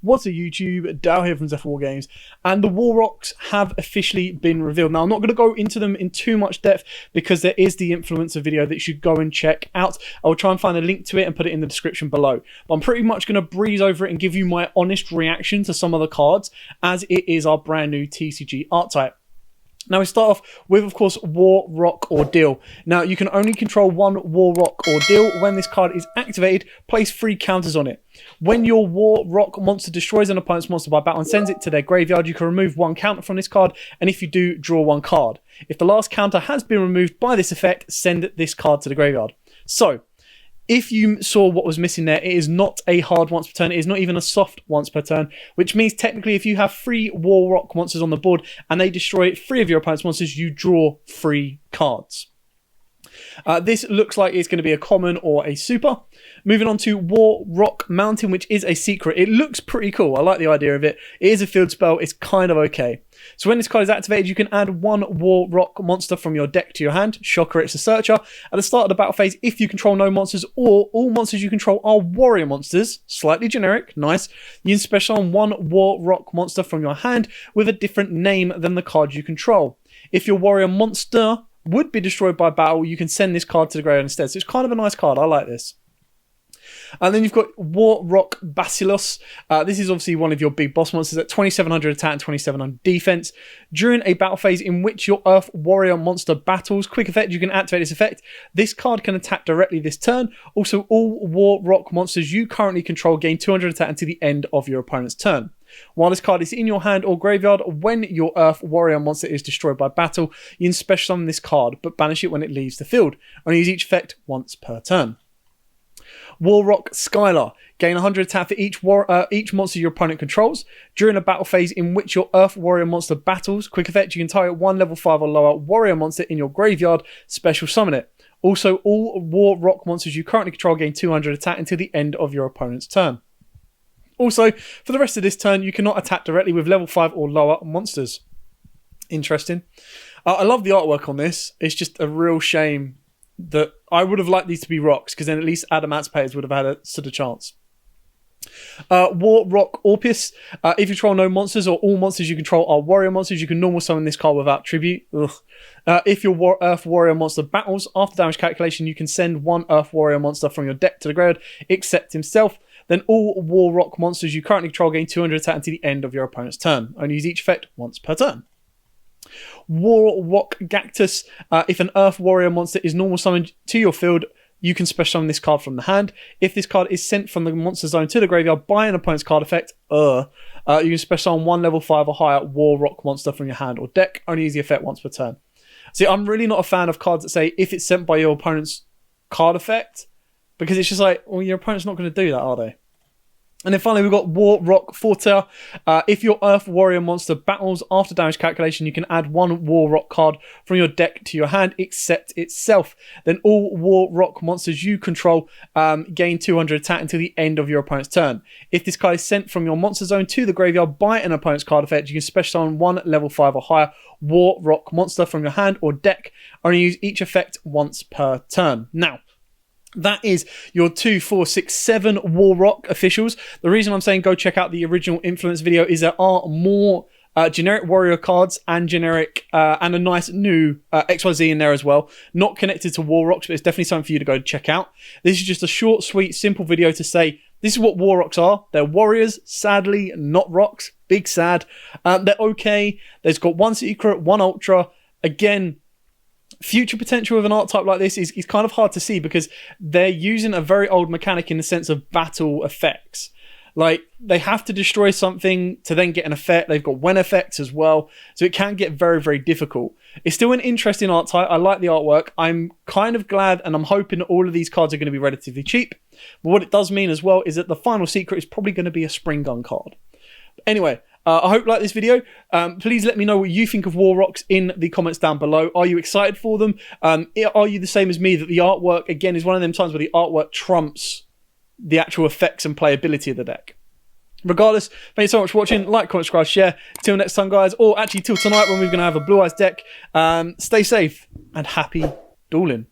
What's up YouTube, Dal here from Zephyr War Games, and the War Rocks have officially been revealed. Now I'm not going to go into them in too much depth because there is the influencer video that you should go and check out. I will try and find a link to it and put it in the description below. But I'm pretty much going to breeze over it and give you my honest reaction to some of the cards, as it is our brand new TCG art type. Now we start off with, of course, War Rock Ordeal. Now you can only control one War Rock Ordeal. When this card is activated, place 3 counters on it. When your War Rock monster destroys an opponent's monster by battle and sends it to their graveyard, you can remove 1 counter from this card, and if you do, draw 1 card. If the last counter has been removed by this effect, send this card to the graveyard. So, if you saw what was missing there, it is not a hard once per turn. It is not even a soft once per turn, which means technically if you have 3 War Rock monsters on the board and they destroy 3 of your opponent's monsters, you draw 3 cards. This looks like it's going to be a common or a super. Moving on to War Rock Mountain, which is a secret. It looks pretty cool. I like the idea of it. It is a field spell. It's kind of okay. So when this card is activated, you can add 1 War Rock monster from your deck to your hand. Shocker, it's a searcher. At the start of the battle phase, if you control no monsters or all monsters you control are warrior monsters, slightly generic, nice, you can special on 1 War Rock monster from your hand with a different name than the card you control. If your warrior monster would be destroyed by battle, you can send this card to the graveyard instead. So it's kind of a nice card. I like this. And then you've got Rock Basilos. This is obviously one of your big boss monsters at 2700 attack and 2700 defense. During a battle phase in which your Earth Warrior monster battles, quick effect, you can activate this effect. This card can attack directly this turn. Also, all War Rock monsters you currently control gain 200 attack until the end of your opponent's turn. While this card is in your hand or graveyard, when your Earth Warrior monster is destroyed by battle, you can special summon this card, but banish it when it leaves the field. Only use each effect once per turn. Rock Skylar. Gain 100 attack for each monster your opponent controls. During a battle phase in which your Earth Warrior monster battles, quick effect, you can target 1 level 5 or lower warrior monster in your graveyard, special summon it. Also, all War Rock monsters you currently control gain 200 attack until the end of your opponent's turn. Also, for the rest of this turn, you cannot attack directly with level 5 or lower monsters. Interesting. I love the artwork on this. It's just a real shame that I would have liked these to be rocks, because then at least Adamant's players would have had a sort of chance. Rock Orpis. If you control no monsters or all monsters you control are warrior monsters, you can normal summon this card without tribute. If your Earth Warrior monster battles, after damage calculation, you can send 1 Earth Warrior monster from your deck to the graveyard, except himself. Then all War Rock monsters you currently control gain 200 attack until the end of your opponent's turn. Only use each effect once per turn. Rock Cactus. If an Earth Warrior monster is normal summoned to your field, you can special summon this card from the hand. If this card is sent from the monster zone to the graveyard by an opponent's card effect, you can special summon 1 level 5 or higher War Rock monster from your hand or deck. Only use the effect once per turn. See, I'm really not a fan of cards that say if it's sent by your opponent's card effect, because it's just like, well, your opponent's not going to do that, are they? And then finally, we've got Rock Forte. If your Earth Warrior monster battles, after damage calculation, you can add 1 War Rock card from your deck to your hand, except itself. Then all War Rock monsters you control gain 200 attack until the end of your opponent's turn. If this card is sent from your monster zone to the graveyard by an opponent's card effect, you can special summon 1 level 5 or higher War Rock monster from your hand or deck. Only use each effect once per turn. Now, that is your 2, 4, 6, 7 War Rock officials. The reason I'm saying go check out the original influence video is there are more generic warrior cards and generic and a nice new XYZ in there as well. Not connected to War Rocks, but it's definitely something for you to go check out. This is just a short, sweet, simple video to say this is what War Rocks are. They're warriors, sadly, not rocks. Big sad. They're okay. There's got 1 secret, 1 ultra. Again, future potential of an art type like this is kind of hard to see because they're using a very old mechanic in the sense of battle effects. Like, they have to destroy something to then get an effect. They've got when effects as well. So it can get very, very difficult. It's still an interesting art type. I like the artwork. I'm kind of glad and I'm hoping that all of these cards are going to be relatively cheap. But what it does mean as well is that the final secret is probably going to be a spring gun card. Anyway, I hope you like this video. Please let me know what you think of War Rocks in the comments down below. Are you excited for them? Are you the same as me, that the artwork, again, is one of them times where the artwork trumps the actual effects and playability of the deck? Regardless, thank you so much for watching. Like, comment, subscribe, share. Till next time, guys. Or actually, till tonight when we're going to have a Blue Eyes deck. Stay safe and happy dueling.